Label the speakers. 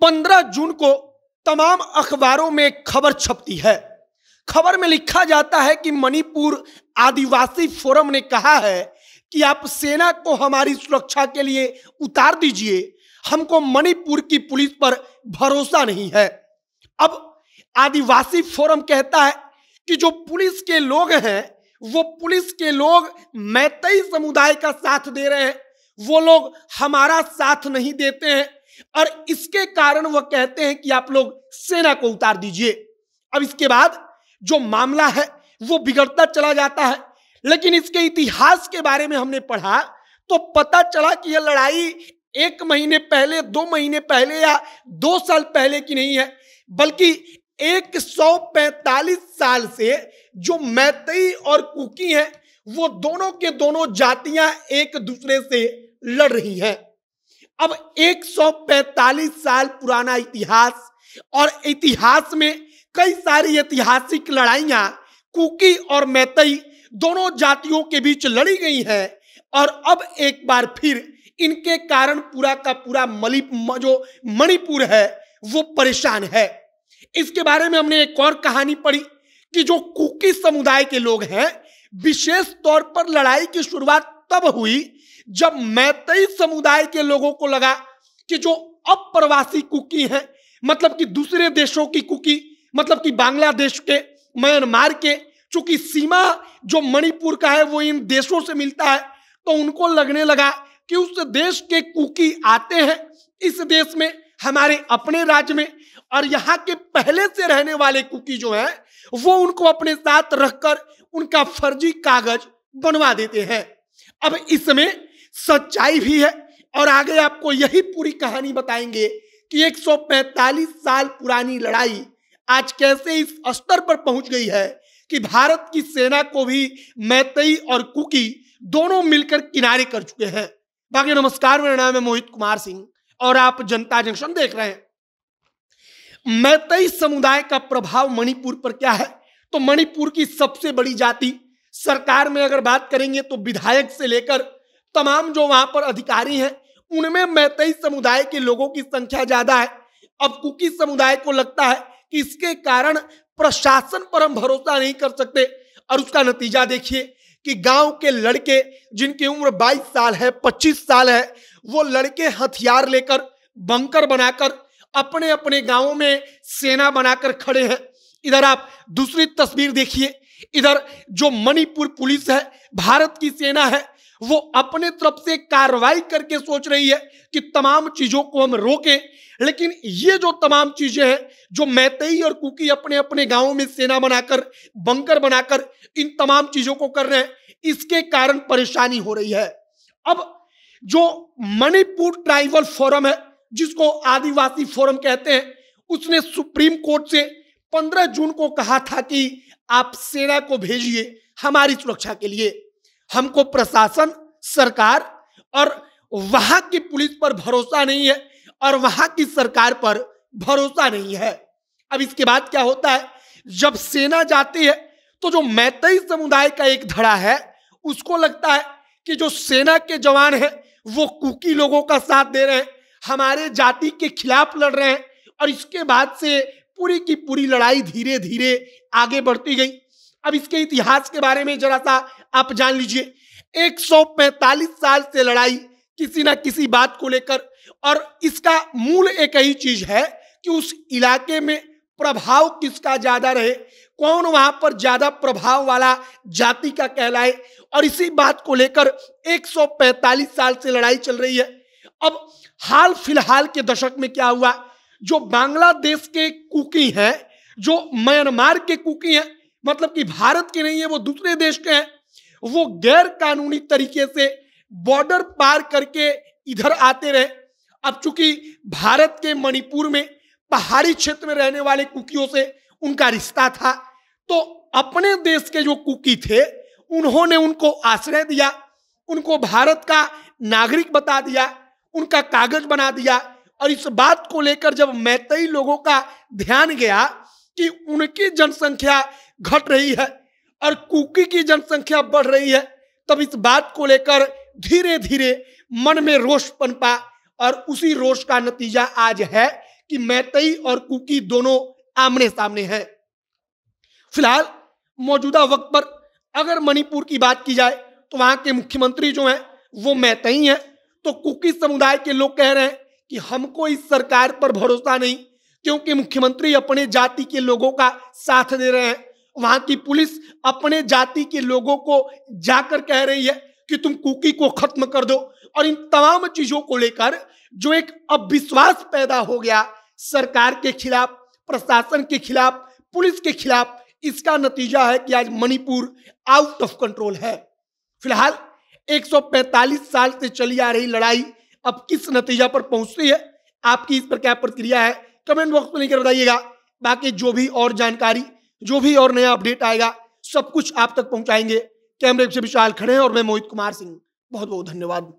Speaker 1: 15 जून को तमाम अखबारों में एक खबर छपती है। खबर में लिखा जाता है कि मणिपुर आदिवासी फोरम ने कहा है कि आप सेना को हमारी सुरक्षा के लिए उतार दीजिए, हमको मणिपुर की पुलिस पर भरोसा नहीं है। अब आदिवासी फोरम कहता है कि जो पुलिस के लोग हैं वो पुलिस के लोग मैतेई समुदाय का साथ दे रहे हैं, वो लोग हमारा साथ नहीं देते हैं और इसके कारण वह कहते हैं कि आप लोग सेना को उतार दीजिए। अब इसके बाद जो मामला है वो बिगड़ता चला जाता है, लेकिन इसके इतिहास के बारे में हमने पढ़ा तो पता चला कि यह लड़ाई 1 महीने पहले, 2 महीने पहले या 2 साल पहले की नहीं है, बल्कि 145 साल से जो मैतेई और कुकी हैं वो दोनों के दोनों जातियां एक दूसरे से लड़ रही हैं। अब 145 साल पुराना इतिहास, और इतिहास में कई सारी ऐतिहासिक लड़ाइयां कुकी और मैतेई दोनों जातियों के बीच लड़ी गई हैं और अब एक बार फिर इनके कारण पूरा का पूरा जो मणिपुर है वो परेशान है। इसके बारे में हमने एक और कहानी पढ़ी कि जो कुकी समुदाय के लोग हैं, विशेष तौर पर लड़ाई की शुरुआत तब हुई जब मैतेई समुदाय के लोगों को लगा कि जो अप्रवासी कुकी हैं, मतलब कि दूसरे देशों की कुकी, मतलब कि बांग्लादेश के, म्यांमार के, चूंकि सीमा जो मणिपुर का है वो इन देशों से मिलता है, तो उनको लगने लगा कि उस देश के कुकी आते हैं इस देश में, हमारे अपने राज्य में, और यहाँ के पहले से रहने वाले कुकी जो हैं वो उनको अपने साथ रखकर उनका फर्जी कागज बनवा देते हैं। अब इसमें सच्चाई भी है और आगे आपको यही पूरी कहानी बताएंगे कि 145 साल पुरानी लड़ाई आज कैसे इस स्तर पर पहुंच गई है कि भारत की सेना को भी मैतेई और कुकी दोनों मिलकर किनारे कर चुके हैं। बाकी नमस्कार, मेरा नाम है मोहित कुमार सिंह और आप जनता जंक्शन देख रहे हैं। मैतेई समुदाय का प्रभाव मणिपुर पर क्या है? तो मणिपुर की सबसे बड़ी जाति, सरकार में अगर बात करेंगे तो विधायक से लेकर तमाम जो वहां पर अधिकारी हैं उनमें मैतेई समुदाय के लोगों की संख्या ज्यादा है। अब कुकी समुदाय को लगता है कि इसके कारण प्रशासन पर हम भरोसा नहीं कर सकते, और उसका नतीजा देखिए कि गांव के लड़के जिनकी उम्र 22 साल है, 25 साल है, वो लड़के हथियार लेकर, बंकर बनाकर अपने अपने गांवों में सेना बनाकर खड़े हैं। इधर आप दूसरी तस्वीर देखिए, इधर जो मणिपुर पुलिस है, भारत की सेना है, वो अपने तरफ से कार्रवाई करके सोच रही है कि तमाम चीजों को हम रोकें, लेकिन ये जो तमाम चीजें हैं जो मैतेई और कुकी अपने अपने गांवों में सेना बनाकर, बंकर बनाकर इन तमाम चीजों को कर रहे हैं, इसके कारण परेशानी हो रही है। अब जो मणिपुर ट्राइबल फोरम है, जिसको आदिवासी फोरम कहते हैं, उसने सुप्रीम कोर्ट से 15 जून को कहा था कि आप सेना को भेजिए हमारी सुरक्षा के लिए, हमको प्रशासन, सरकार और वहां की पुलिस पर भरोसा नहीं है और वहां की सरकार पर भरोसा नहीं है। अब इसके बाद क्या होता है, जब सेना जाती है तो जो मैतेई समुदाय का एक धड़ा है उसको लगता है कि जो सेना के जवान हैं वो कुकी लोगों का साथ दे रहे हैं, हमारे जाति के खिलाफ लड़ रहे हैं, और इसके बाद से पूरी की पूरी लड़ाई धीरे धीरे आगे बढ़ती गई। अब इसके इतिहास के बारे में जरा सा आप जान लीजिए। 145 साल से लड़ाई किसी ना किसी बात को लेकर, और इसका मूल एक ही चीज है कि उस इलाके में प्रभाव किसका ज्यादा रहे, कौन वहां पर ज्यादा प्रभाव वाला जाति का कहलाए, और इसी बात को लेकर 145 साल से लड़ाई चल रही है। अब हाल फिलहाल के दशक में क्या हुआ, जो बांग्लादेश के कुकी हैं, जो म्यांमार के कुकी हैं, मतलब कि भारत के नहीं है, वो दूसरे देश के हैं, वो गैर कानूनी तरीके से बॉर्डर पार करके इधर आते रहे। अब चूंकि भारत के मणिपुर में पहाड़ी क्षेत्र में रहने वाले कुकियों से उनका रिश्ता था, तो अपने देश के जो कुकी थे उन्होंने उनको आश्रय दिया, उनको भारत का नागरिक बता दिया, उनका कागज बना दिया, और इस बात को लेकर जब मैतेई लोगों का ध्यान गया कि उनकी जनसंख्या घट रही है और कुकी की जनसंख्या बढ़ रही है, तब इस बात को लेकर धीरे धीरे मन में रोष पनपा, और उसी रोष का नतीजा आज है कि मैतेई और कुकी दोनों आमने सामने हैं। फिलहाल मौजूदा वक्त पर अगर मणिपुर की बात की जाए तो वहां के मुख्यमंत्री जो हैं वो मैतेई हैं। तो कुकी समुदाय के लोग कह रहे हैं कि हमको इस सरकार पर भरोसा नहीं, क्योंकि मुख्यमंत्री अपने जाति के लोगों का साथ दे रहे हैं। वहां की पुलिस अपने जाति के लोगों को जाकर कह रही है कि तुम कुकी को खत्म कर दो। और इन तमाम चीजों को लेकर जो एक अविश्वास पैदा हो गया सरकार के खिलाफ, प्रशासन के खिलाफ, पुलिस के खिलाफ, इसका नतीजा है कि आज मणिपुर आउट ऑफ कंट्रोल है। फिलहाल 145 साल से चली आ रही लड़ाई अब किस नतीजा पर पहुंचती है, आपकी इस पर क्या प्रतिक्रिया है, कमेंट बॉक्स में लिखकर बताइएगा। बाकी जो भी और जानकारी, जो भी और नया अपडेट आएगा, सब कुछ आप तक पहुंचाएंगे। कैमरे से विशाल खड़े हैं और मैं मोहित कुमार सिंह। बहुत बहुत धन्यवाद।